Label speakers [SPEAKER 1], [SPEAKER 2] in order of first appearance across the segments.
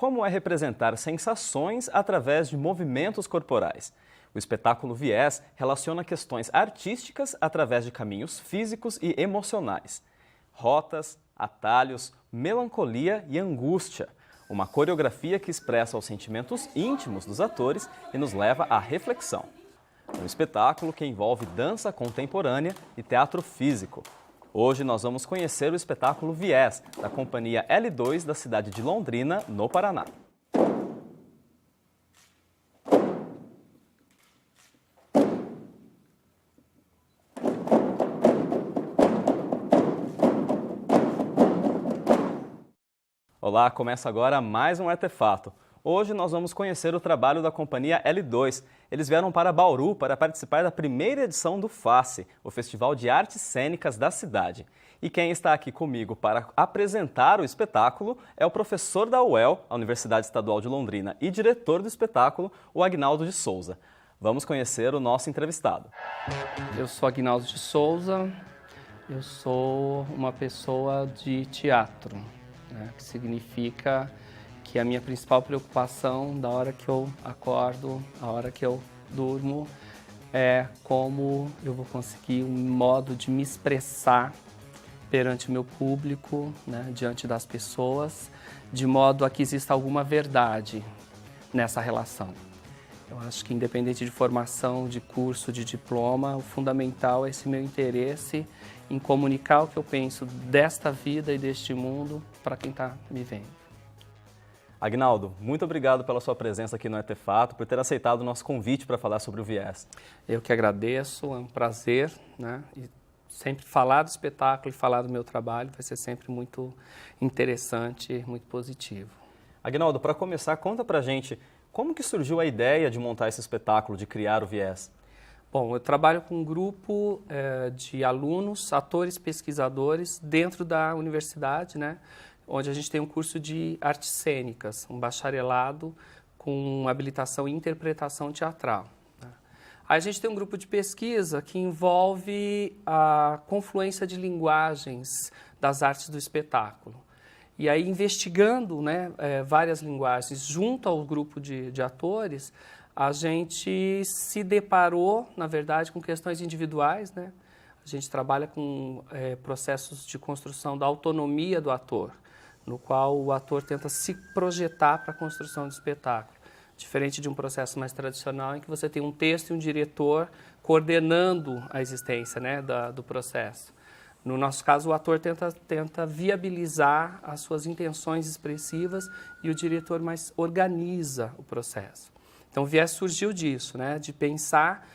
[SPEAKER 1] como é representar sensações através de movimentos corporais. O espetáculo Viés relaciona questões artísticas através de caminhos físicos e emocionais. Rotas, atalhos, melancolia e angústia. Uma coreografia que expressa os sentimentos íntimos dos atores e nos leva à reflexão. Um espetáculo que envolve dança contemporânea e teatro físico. Hoje nós vamos conhecer o espetáculo Viés, da companhia L2 da cidade de Londrina, no Paraná. Olá, começa agora mais um Artefato. Hoje nós vamos conhecer o trabalho da companhia L2. Eles vieram para Bauru para participar da primeira edição do FACE, o Festival de Artes Cênicas da cidade. E quem está aqui comigo para apresentar o espetáculo é o professor da UEL, a Universidade Estadual de Londrina, e diretor do espetáculo, o Agnaldo de Souza. Vamos conhecer o nosso entrevistado.
[SPEAKER 2] Eu sou Agnaldo de Souza, eu sou uma pessoa de teatro, né, que significa que a minha principal preocupação da hora que eu acordo, a hora que eu durmo, é como eu vou conseguir um modo de me expressar perante o meu público, né, diante das pessoas, de modo a que exista alguma verdade nessa relação. Eu acho que independente de formação, de curso, de diploma, o fundamental é esse meu interesse em comunicar o que eu penso desta vida e deste mundo para quem está me vendo.
[SPEAKER 1] Agnaldo, muito obrigado pela sua presença aqui no Artefato, por ter aceitado o nosso convite para falar sobre o Viés.
[SPEAKER 2] Eu que agradeço, é um prazer, né? E sempre falar do espetáculo e falar do meu trabalho vai ser sempre muito interessante, muito positivo.
[SPEAKER 1] Agnaldo, para começar, conta pra gente como que surgiu a ideia de montar esse espetáculo, de criar o Viés?
[SPEAKER 2] Bom, eu trabalho com um grupo de alunos, atores, pesquisadores dentro da universidade, né? Onde a gente tem um curso de artes cênicas, um bacharelado com habilitação em interpretação teatral. Aí a gente tem um grupo de pesquisa que envolve a confluência de linguagens das artes do espetáculo. E aí, investigando, né, várias linguagens junto ao grupo de atores, a gente se deparou, na verdade, com questões individuais, né? A gente trabalha com processos de construção da autonomia do ator, no qual o ator tenta se projetar para a construção do espetáculo. Diferente de um processo mais tradicional em que você tem um texto e um diretor coordenando a existência, né, do processo. No nosso caso, o ator tenta viabilizar as suas intenções expressivas e o diretor mais organiza o processo. Então, o Viés surgiu disso, né, de pensar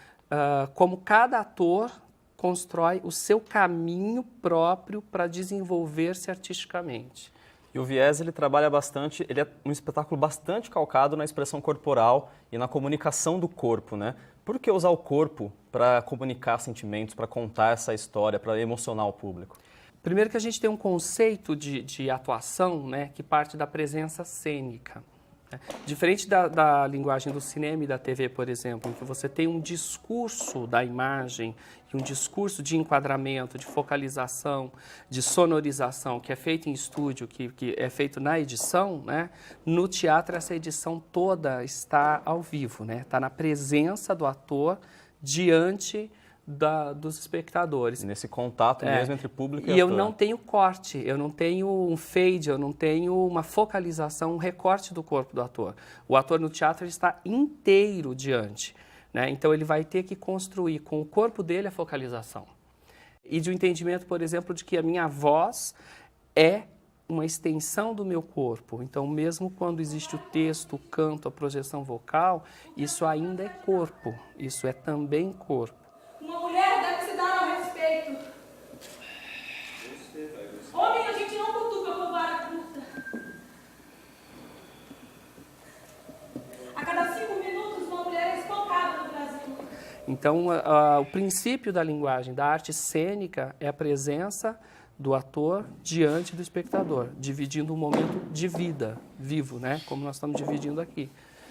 [SPEAKER 2] como cada ator constrói o seu caminho próprio para desenvolver-se artisticamente.
[SPEAKER 1] E o Viés, ele trabalha bastante, ele é um espetáculo bastante calcado na expressão corporal e na comunicação do corpo, né? Por que usar o corpo para comunicar sentimentos, para contar essa história, para emocionar o público?
[SPEAKER 2] Primeiro que a gente tem um conceito de atuação, né, que parte da presença cênica. Né? Diferente da linguagem do cinema e da TV, por exemplo, em que você tem um discurso da imagem e um discurso de enquadramento, de focalização, de sonorização, que é feito em estúdio, que é feito na edição, né? No teatro essa edição toda está ao vivo, né? Está na presença do ator diante dos espectadores.
[SPEAKER 1] Nesse contato mesmo entre público e
[SPEAKER 2] ator. E eu não tenho corte, eu não tenho um fade, eu não tenho uma focalização, um recorte do corpo do ator. O ator no teatro ele está inteiro diante, né? Então ele vai ter que construir com o corpo dele a focalização. E de um entendimento, por exemplo, de que a minha voz é uma extensão do meu corpo. Então, mesmo quando existe o texto, o canto, a projeção vocal, isso ainda é corpo, isso é também corpo.
[SPEAKER 3] Uma mulher deve se dar ao respeito. Homem, a gente não cutuca com vara curta. A cada 5 minutos, uma mulher é espancada no Brasil.
[SPEAKER 2] Então, o princípio da linguagem, da arte cênica, é a presença do ator diante do espectador, dividindo um momento de vida, vivo, né? Como nós estamos dividindo aqui.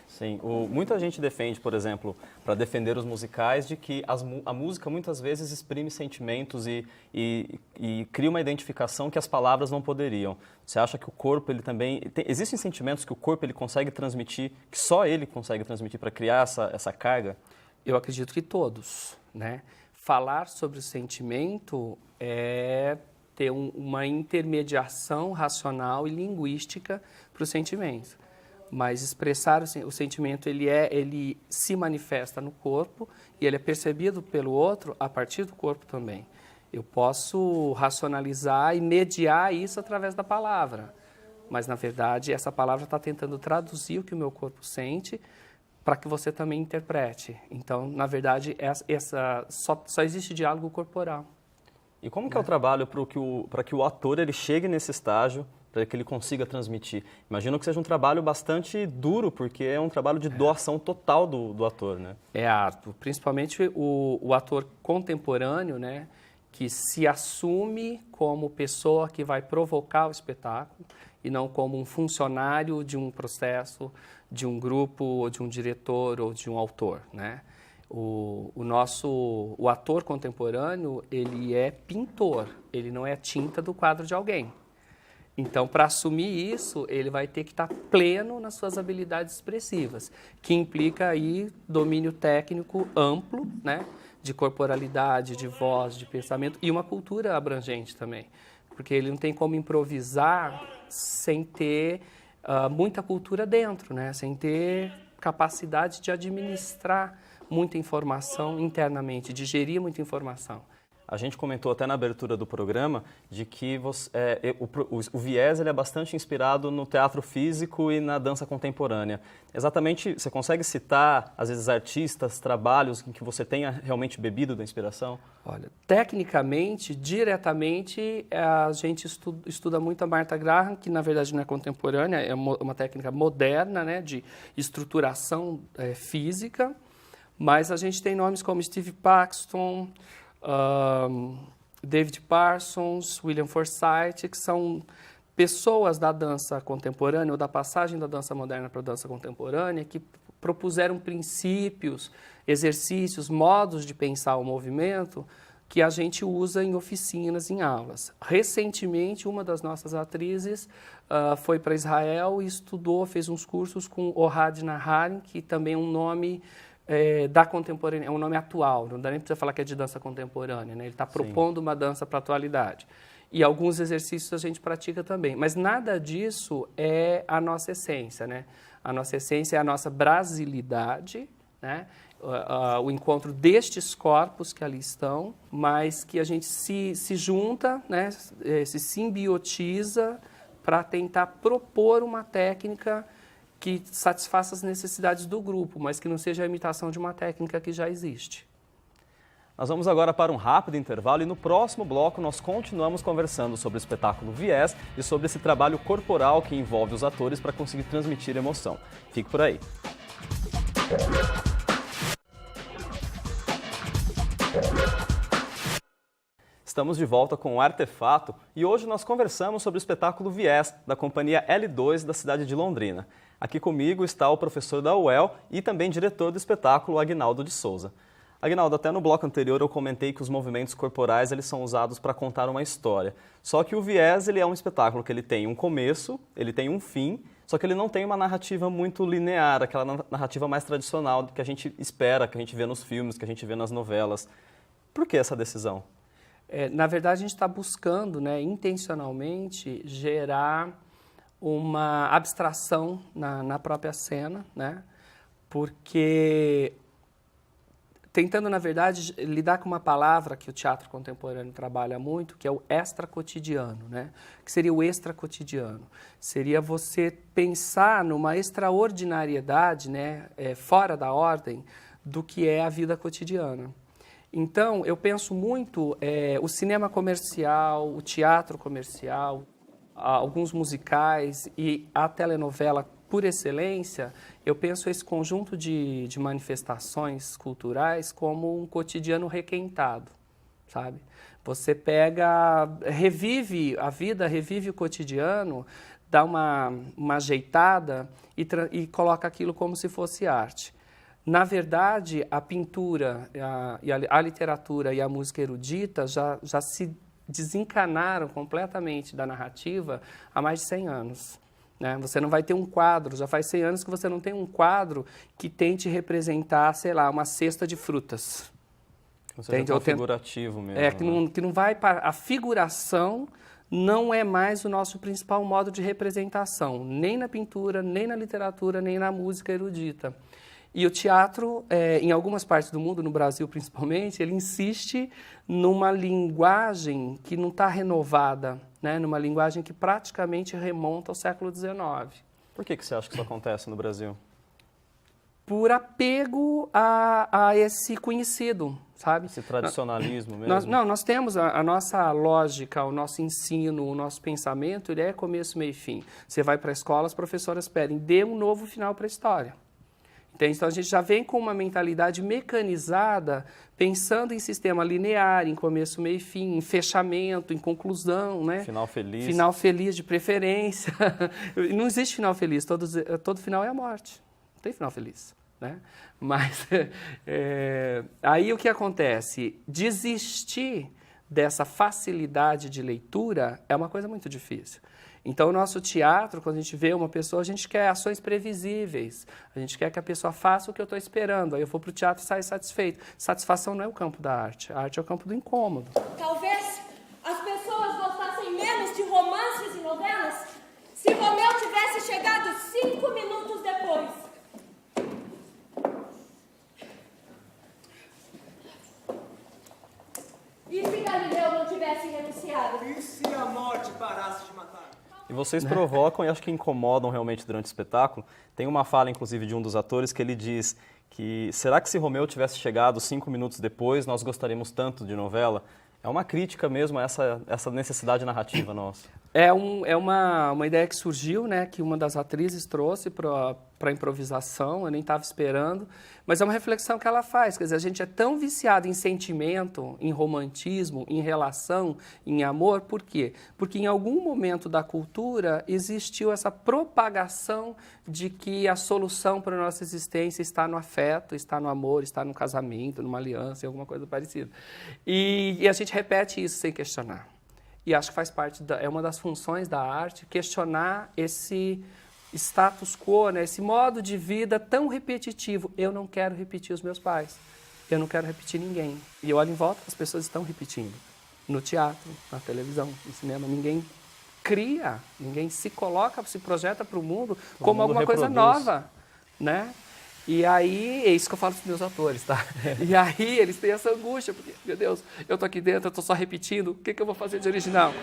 [SPEAKER 1] Sim, muita gente defende, por exemplo, para defender os musicais, de que a música muitas vezes exprime sentimentos e cria uma identificação que as palavras não poderiam. Você acha que o corpo, ele também... existem sentimentos que o corpo ele consegue transmitir, que só ele consegue transmitir para criar essa carga?
[SPEAKER 2] Eu acredito que todos, né? Falar sobre o sentimento é ter uma intermediação racional e linguística para o sentimento. Mas expressar o sentimento, ele se manifesta no corpo e ele é percebido pelo outro a partir do corpo também. Eu posso racionalizar e mediar isso através da palavra, mas, na verdade, essa palavra está tentando traduzir o que o meu corpo sente para que você também interprete. Então, na verdade, só existe diálogo corporal.
[SPEAKER 1] E como que é o trabalho para que o ator ele chegue nesse estágio, para que ele consiga transmitir? Imagino que seja um trabalho bastante duro, porque é um trabalho de doação total do ator, né?
[SPEAKER 2] É árduo, principalmente o ator contemporâneo, né, que se assume como pessoa que vai provocar o espetáculo e não como um funcionário de um processo, de um grupo, ou de um diretor ou de um autor, né? O ator contemporâneo, ele é pintor, ele não é tinta do quadro de alguém. Então, para assumir isso, ele vai ter que estar pleno nas suas habilidades expressivas, que implica aí domínio técnico amplo, né, de corporalidade, de voz, de pensamento e uma cultura abrangente também, porque ele não tem como improvisar sem ter muita cultura dentro, né, sem ter capacidade de administrar muita informação internamente, digerir muita informação.
[SPEAKER 1] A gente comentou até na abertura do programa de que o viés ele é bastante inspirado no teatro físico e na dança contemporânea. Exatamente, você consegue citar, às vezes, artistas, trabalhos em que você tenha realmente bebido da inspiração?
[SPEAKER 2] Olha, tecnicamente, diretamente, a gente estuda muito a Martha Graham, que na verdade não é contemporânea, é uma técnica moderna, né, de estruturação física, mas a gente tem nomes como Steve Paxton, David Parsons, William Forsythe, que são pessoas da dança contemporânea ou da passagem da dança moderna para a dança contemporânea que propuseram princípios, exercícios, modos de pensar o movimento que a gente usa em oficinas, em aulas. Recentemente, uma das nossas atrizes foi para Israel e estudou, fez uns cursos com Ohad Naharin, que também é um nome da contemporânea, é um nome atual, não dá nem para falar que é de dança contemporânea, né? Ele está propondo uma dança para a atualidade. E alguns exercícios a gente pratica também, mas nada disso é a nossa essência, né? A nossa essência é a nossa brasilidade, né? O encontro destes corpos que ali estão, mas que a gente se junta, né? Se simbiotiza para tentar propor uma técnica que satisfaça as necessidades do grupo, mas que não seja a imitação de uma técnica que já existe.
[SPEAKER 1] Nós vamos agora para um rápido intervalo e no próximo bloco nós continuamos conversando sobre o espetáculo Viés e sobre esse trabalho corporal que envolve os atores para conseguir transmitir emoção. Fique por aí. Estamos de volta com o Artefato e hoje nós conversamos sobre o espetáculo Viés, da companhia L2 da cidade de Londrina. Aqui comigo está o professor da UEL e também diretor do espetáculo, Aguinaldo de Souza. Aguinaldo, até no bloco anterior eu comentei que os movimentos corporais eles são usados para contar uma história. Só que o Viés ele é um espetáculo que ele tem um começo, ele tem um fim, só que ele não tem uma narrativa muito linear, aquela narrativa mais tradicional que a gente espera, que a gente vê nos filmes, que a gente vê nas novelas. Por que essa decisão?
[SPEAKER 2] Na verdade, a gente está buscando, né, intencionalmente gerar uma abstração na própria cena, né, porque tentando, na verdade, lidar com uma palavra que o teatro contemporâneo trabalha muito, que é o extracotidiano, né, que seria o extracotidiano. Seria você pensar numa extraordinariedade, né, fora da ordem do que é a vida cotidiana. Então, eu penso muito o cinema comercial, o teatro comercial, alguns musicais e a telenovela por excelência, eu penso esse conjunto de manifestações culturais como um cotidiano requentado, sabe? Você revive a vida, revive o cotidiano dá uma ajeitada e coloca aquilo como se fosse arte. Na verdade, a pintura, a literatura e a música erudita já se desencanaram completamente da narrativa há mais de 100 anos. Né? Você não vai ter um quadro, já faz 100 anos que você não tem um quadro que tente representar, sei lá, uma cesta de frutas.
[SPEAKER 1] Ou seja, é figurativo mesmo.
[SPEAKER 2] Que não vai para... A figuração não é mais o nosso principal modo de representação, nem na pintura, nem na literatura, nem na música erudita. E o teatro, em algumas partes do mundo, no Brasil principalmente, ele insiste numa linguagem que não está renovada, né? Numa linguagem que praticamente remonta ao século XIX.
[SPEAKER 1] Por que você acha que isso acontece no Brasil?
[SPEAKER 2] Por apego a esse conhecido, sabe?
[SPEAKER 1] Esse tradicionalismo mesmo?
[SPEAKER 2] Nós temos a nossa lógica, o nosso ensino, o nosso pensamento, ele é começo, meio e fim. Você vai para a escola, as professoras pedem, dê um novo final para a história. Então, a gente já vem com uma mentalidade mecanizada, pensando em sistema linear, em começo, meio e fim, em fechamento, em conclusão, né?
[SPEAKER 1] Final feliz.
[SPEAKER 2] Final feliz, de preferência. Não existe final feliz, todo final é a morte. Não tem final feliz, né? Mas, aí o que acontece? Desistir dessa facilidade de leitura é uma coisa muito difícil. Então, o nosso teatro, quando a gente vê uma pessoa, a gente quer ações previsíveis. A gente quer que a pessoa faça o que eu estou esperando. Aí eu vou para o teatro e saio satisfeito. Satisfação não é o campo da arte. A arte é o campo do incômodo.
[SPEAKER 3] Talvez as pessoas gostassem menos de romances e novelas se Romeu tivesse chegado 5 minutos depois. E se Galileu não tivesse renunciado?
[SPEAKER 4] E se a morte parasse de matar?
[SPEAKER 1] E vocês provocam e acho que incomodam realmente durante o espetáculo. Tem uma fala, inclusive, de um dos atores que ele diz que será que se Romeu tivesse chegado 5 minutos depois, nós gostaríamos tanto de novela? É uma crítica mesmo a essa necessidade narrativa nossa.
[SPEAKER 2] É uma ideia que surgiu, né, que uma das atrizes trouxe para a improvisação, eu nem estava esperando, mas é uma reflexão que ela faz. Quer dizer, a gente é tão viciado em sentimento, em romantismo, em relação, em amor, por quê? Porque em algum momento da cultura existiu essa propagação de que a solução para a nossa existência está no afeto, está no amor, está no casamento, numa aliança, em alguma coisa parecida. E a gente repete isso sem questionar. E acho que faz parte, é uma das funções da arte, questionar esse status quo, né? Esse modo de vida tão repetitivo. Eu não quero repetir os meus pais, eu não quero repetir ninguém. E eu olho em volta, as pessoas estão repetindo. No teatro, na televisão, no cinema, ninguém cria, ninguém se coloca, se projeta para o mundo como alguma coisa nova, né? E aí, é isso que eu falo para os meus atores, tá? E aí eles têm essa angústia, porque, meu Deus, eu estou aqui dentro, eu estou só repetindo, o que eu vou fazer de original?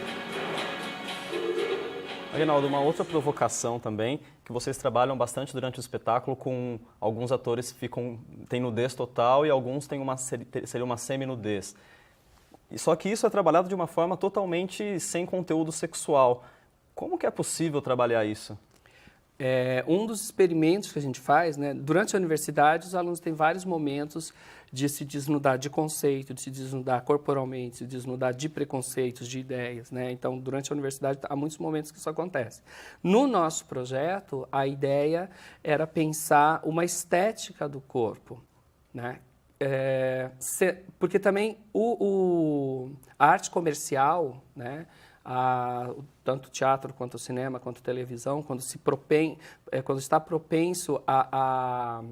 [SPEAKER 1] Aguinaldo, uma outra provocação também, que vocês trabalham bastante durante o espetáculo com alguns atores que têm nudez total e alguns seria uma semi-nudez. Só que isso é trabalhado de uma forma totalmente sem conteúdo sexual. Como que é possível trabalhar isso?
[SPEAKER 2] Um dos experimentos que a gente faz, né, durante a universidade, os alunos têm vários momentos de se desnudar de conceito, de se desnudar corporalmente, de se desnudar de preconceitos, de ideias, né? Então, durante a universidade, há muitos momentos que isso acontece. No nosso projeto, a ideia era pensar uma estética do corpo, né? Porque também a arte comercial, né? Tanto o teatro, quanto o cinema, quanto a televisão, quando está propenso à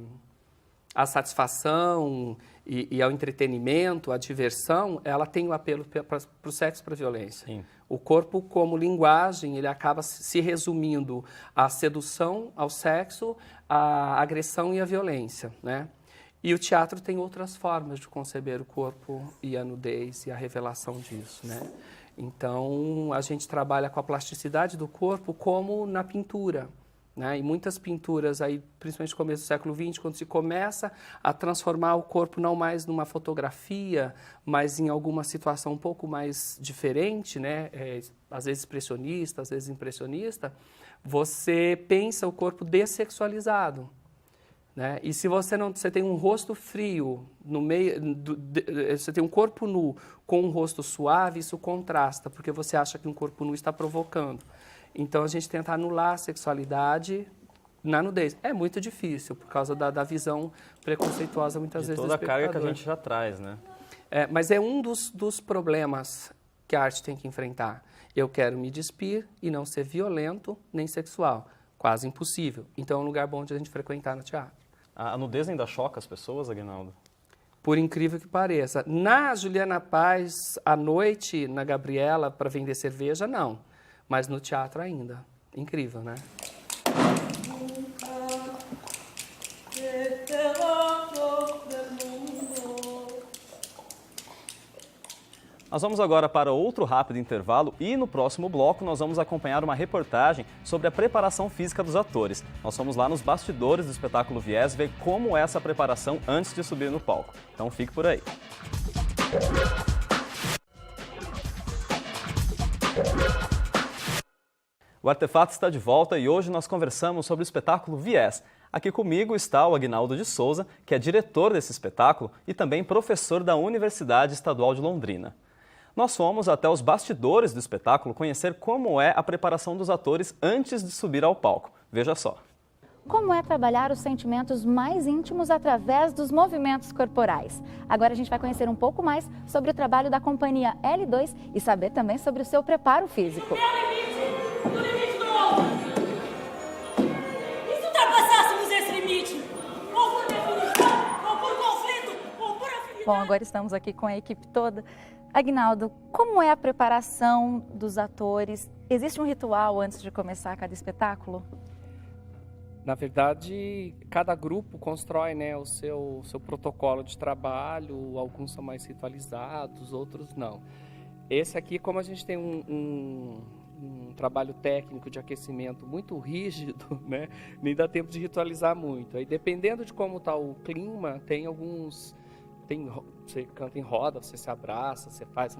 [SPEAKER 2] satisfação e ao entretenimento, à diversão, ela tem o apelo para o sexo, para a violência.
[SPEAKER 1] Sim.
[SPEAKER 2] O corpo, como linguagem, ele acaba se resumindo à sedução, ao sexo, à agressão e à violência, né? E o teatro tem outras formas de conceber o corpo e a nudez e a revelação disso, né? Então, a gente trabalha com a plasticidade do corpo como na pintura, né? E muitas pinturas, aí, principalmente no começo do século XX, quando se começa a transformar o corpo não mais numa fotografia, mas em alguma situação um pouco mais diferente, né? Às vezes expressionista, às vezes impressionista, você pensa o corpo dessexualizado. Né? E se você tem um rosto frio, no meio, você tem um corpo nu com um rosto suave, isso contrasta, porque você acha que um corpo nu está provocando. Então, a gente tenta anular a sexualidade na nudez. É muito difícil, por causa da visão preconceituosa, muitas vezes, do
[SPEAKER 1] toda a carga que a
[SPEAKER 2] espectador.
[SPEAKER 1] gente já traz, né?
[SPEAKER 2] Mas é um dos problemas que a arte tem que enfrentar. Eu quero me despir e não ser violento nem sexual. Quase impossível. Então, é um lugar bom de a gente frequentar no teatro.
[SPEAKER 1] A nudez ainda choca as pessoas, Aguinaldo?
[SPEAKER 2] Por incrível que pareça. Na Juliana Paz, à noite, na Gabriela, para vender cerveja, não. Mas no teatro ainda. Incrível, né?
[SPEAKER 1] Nós vamos agora para outro rápido intervalo e no próximo bloco nós vamos acompanhar uma reportagem sobre a preparação física dos atores. Nós fomos lá nos bastidores do espetáculo Viés ver como é essa preparação antes de subir no palco. Então fique por aí. O Artefato está de volta e hoje nós conversamos sobre o espetáculo Viés. Aqui comigo está o Aguinaldo de Souza, que é diretor desse espetáculo e também professor da Universidade Estadual de Londrina. Nós fomos até os bastidores do espetáculo conhecer como é a preparação dos atores antes de subir ao palco. Veja só.
[SPEAKER 5] Como é trabalhar os sentimentos mais íntimos através dos movimentos corporais? Agora a gente vai conhecer um pouco mais sobre o trabalho da companhia L2 e saber também sobre o seu preparo físico.
[SPEAKER 3] No limite do outro. E se ultrapassássemos esse limite? Ou por definição, ou por conflito, ou por afinidade.
[SPEAKER 5] Bom, agora estamos aqui com a equipe toda. Aguinaldo, como é a preparação dos atores? Existe um ritual antes de começar cada espetáculo?
[SPEAKER 2] Na verdade, cada grupo constrói, né, o seu protocolo de trabalho. Alguns são mais ritualizados, outros não. Esse aqui, como a gente tem um trabalho técnico de aquecimento muito rígido, né, nem dá tempo de ritualizar muito. Aí, dependendo de como está o clima, tem alguns... você canta em roda, você se abraça, você faz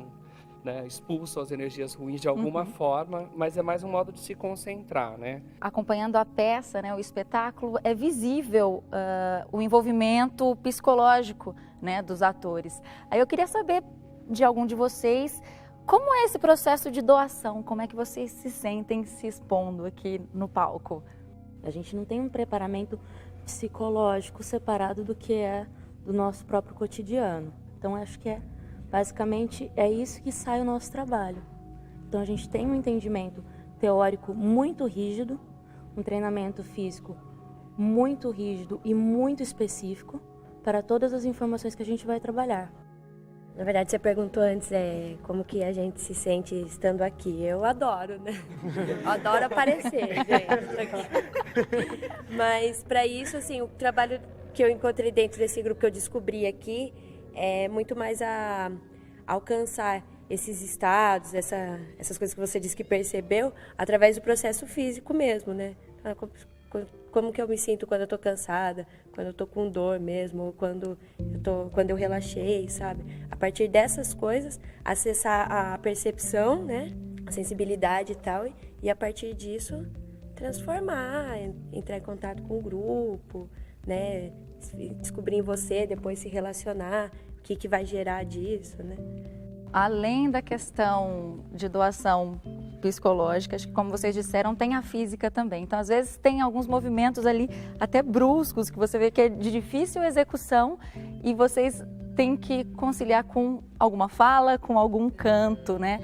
[SPEAKER 2] expulsa as energias ruins de alguma forma, mas é mais um modo de se concentrar, né?
[SPEAKER 5] Acompanhando a peça, né, o espetáculo, é visível o envolvimento psicológico, né, dos atores. Aí eu queria saber de algum de vocês, como é esse processo de doação? Como é que vocês se sentem se expondo aqui no palco?
[SPEAKER 6] A gente não tem um preparamento psicológico separado do que é do nosso próprio cotidiano. Então, acho que basicamente é isso que sai o nosso trabalho. Então, a gente tem um entendimento teórico muito rígido, um treinamento físico muito rígido e muito específico para todas as informações que a gente vai trabalhar.
[SPEAKER 7] Na verdade, você perguntou antes como que a gente se sente estando aqui. Eu adoro, né? Adoro aparecer, gente. Mas, para isso, assim, o trabalho que eu encontrei dentro desse grupo que eu descobri aqui é muito mais a alcançar esses estados, essas coisas que você disse que percebeu, através do processo físico mesmo, né? Como que eu me sinto quando eu tô cansada, quando eu tô com dor mesmo, ou quando eu relaxei, sabe? A partir dessas coisas, acessar a percepção, né? A sensibilidade e tal, e a partir disso, transformar, entrar em contato com o grupo, né? Descobrir em você, depois se relacionar, o que vai gerar disso, né?
[SPEAKER 5] Além da questão de doação psicológica, acho que, como vocês disseram, tem a física também. Então, às vezes, tem alguns movimentos ali até bruscos, que você vê que é de difícil execução e vocês têm que conciliar com alguma fala, com algum canto, né?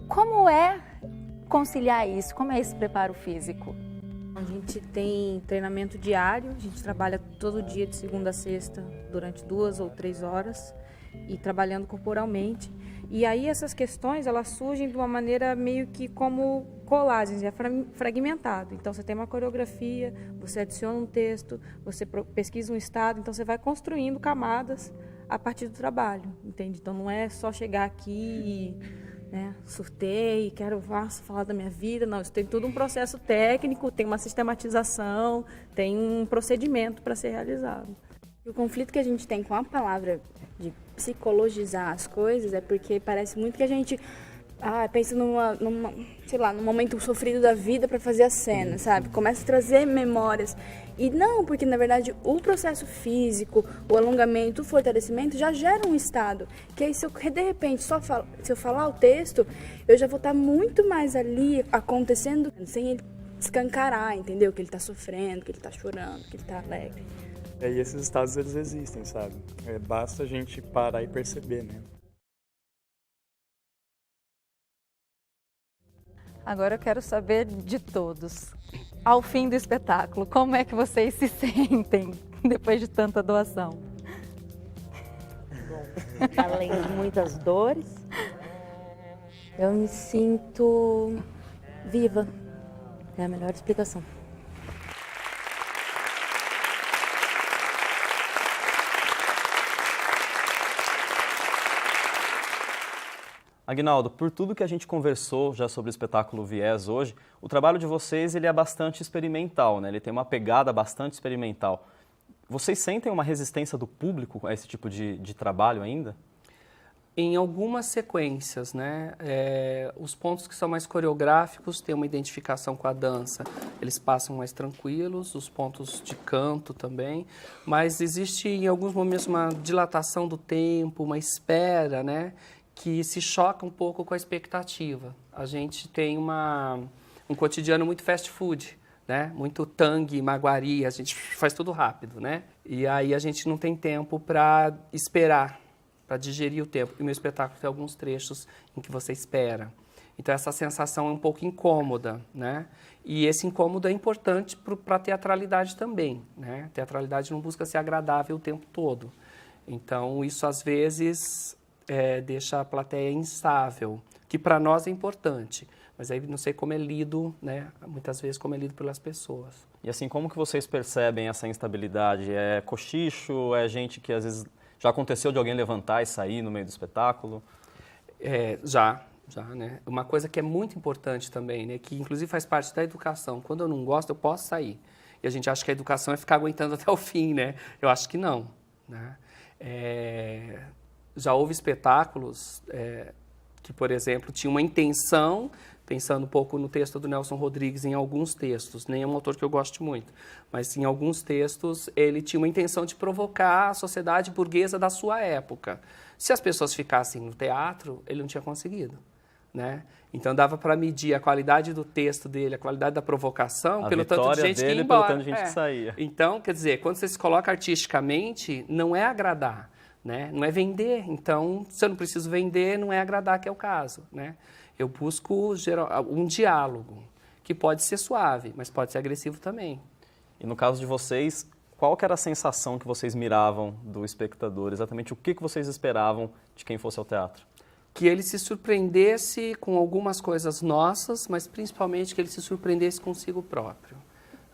[SPEAKER 5] Como é conciliar isso? Como é esse preparo físico?
[SPEAKER 8] A gente tem treinamento diário, a gente trabalha todo dia de segunda a sexta durante 2 ou 3 horas e trabalhando corporalmente. E aí essas questões, elas surgem de uma maneira meio que como colagens, é fragmentado. Então você tem uma coreografia, você adiciona um texto, você pesquisa um estado, então você vai construindo camadas a partir do trabalho, entende? Então não é só chegar aqui e surtei, quero falar da minha vida, não, isso tem tudo um processo técnico, tem uma sistematização, tem um procedimento para ser realizado.
[SPEAKER 9] O conflito que a gente tem com a palavra de psicologizar as coisas é porque parece muito que a gente pensa sei lá, num momento sofrido da vida para fazer a cena, sabe? Começa a trazer memórias. E não, porque na verdade o processo físico, o alongamento, o fortalecimento já gera um estado. Que aí se eu de repente se eu falar o texto, eu já vou estar muito mais ali acontecendo sem ele escancarar, entendeu? Que ele tá sofrendo, que ele tá chorando, que ele tá alegre.
[SPEAKER 10] E esses estados, eles existem, sabe? Basta a gente parar e perceber, né?
[SPEAKER 5] Agora eu quero saber de todos. Ao fim do espetáculo, como é que vocês se sentem depois de tanta doação?
[SPEAKER 6] Além de muitas dores, eu me sinto viva. É a melhor explicação.
[SPEAKER 1] Aguinaldo, por tudo que a gente conversou já sobre o espetáculo Viés hoje, o trabalho de vocês ele é bastante experimental, né? Ele tem uma pegada bastante experimental. Vocês sentem uma resistência do público a esse tipo de trabalho ainda?
[SPEAKER 2] Em algumas sequências, né? Os pontos que são mais coreográficos têm uma identificação com a dança, eles passam mais tranquilos, os pontos de canto também, mas existe em alguns momentos uma dilatação do tempo, uma espera, né? Que se choca um pouco com a expectativa. A gente tem um cotidiano muito fast food, né? Muito tangue, maguari, a gente faz tudo rápido, né? E aí a gente não tem tempo para esperar, para digerir o tempo. E o meu espetáculo tem alguns trechos em que você espera. Então essa sensação é um pouco incômoda, né? E esse incômodo é importante para a teatralidade também, né? A teatralidade não busca ser agradável o tempo todo. Então isso às vezes deixa a plateia instável, que para nós é importante, mas aí não sei como é lido, né? Muitas vezes como é lido pelas pessoas.
[SPEAKER 1] E assim, como que vocês percebem essa instabilidade? É cochicho? É gente que às vezes já aconteceu de alguém levantar e sair no meio do espetáculo?
[SPEAKER 2] Já, né? Uma coisa que é muito importante também, né? Que inclusive faz parte da educação. Quando eu não gosto, eu posso sair. E a gente acha que a educação é ficar aguentando até o fim, né? Eu acho que não, né? Já houve espetáculos que, por exemplo, tinham uma intenção, pensando um pouco no texto do Nelson Rodrigues, em alguns textos, nem é um autor que eu gosto muito, mas em alguns textos ele tinha uma intenção de provocar a sociedade burguesa da sua época. Se as pessoas ficassem no teatro, ele não tinha conseguido, né? Então dava para medir a qualidade do texto dele, a qualidade da provocação, pelo tanto de gente que ia embora.
[SPEAKER 1] Pelo tanto de gente que saía.
[SPEAKER 2] Então, quer dizer, quando você se coloca artisticamente, não é agradar, né? Não é vender. Então, se eu não preciso vender, não é agradar, que é o caso, né? Eu busco um diálogo, que pode ser suave, mas pode ser agressivo também.
[SPEAKER 1] E no caso de vocês, qual que era a sensação que vocês miravam do espectador? Exatamente o que vocês esperavam de quem fosse ao teatro?
[SPEAKER 2] Que ele se surpreendesse com algumas coisas nossas, mas principalmente que ele se surpreendesse consigo próprio.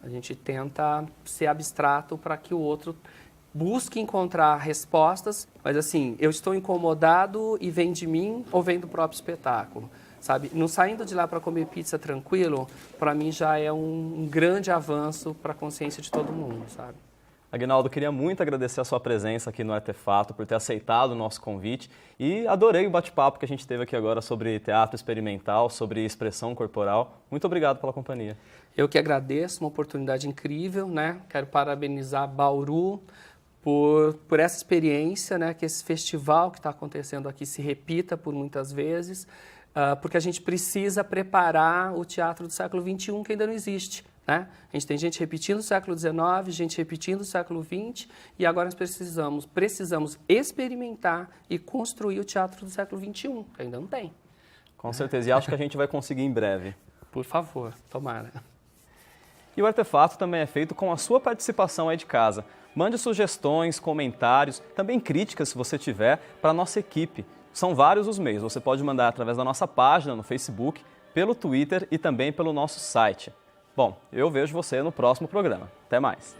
[SPEAKER 2] A gente tenta ser abstrato para que o outro busque encontrar respostas, mas assim, eu estou incomodado e vem de mim ou vem do próprio espetáculo, sabe? Não saindo de lá para comer pizza tranquilo, para mim já é um grande avanço para a consciência de todo mundo, sabe?
[SPEAKER 1] Aguinaldo, queria muito agradecer a sua presença aqui no Artefato, por ter aceitado o nosso convite e adorei o bate-papo que a gente teve aqui agora sobre teatro experimental, sobre expressão corporal. Muito obrigado pela companhia.
[SPEAKER 2] Eu que agradeço, uma oportunidade incrível, né? Quero parabenizar Bauru por essa experiência, né? Que esse festival que está acontecendo aqui se repita por muitas vezes, porque a gente precisa preparar o teatro do século XXI, que ainda não existe. Né? A gente tem gente repetindo o século XIX, gente repetindo o século XX, e agora nós precisamos experimentar e construir o teatro do século XXI, que ainda não tem.
[SPEAKER 1] Com certeza, e acho que a gente vai conseguir em breve.
[SPEAKER 2] Por favor, tomara.
[SPEAKER 1] E o Artefato também é feito com a sua participação aí de casa. Mande sugestões, comentários, também críticas, se você tiver, para a nossa equipe. São vários os meios, você pode mandar através da nossa página no Facebook, pelo Twitter e também pelo nosso site. Bom, eu vejo você no próximo programa. Até mais!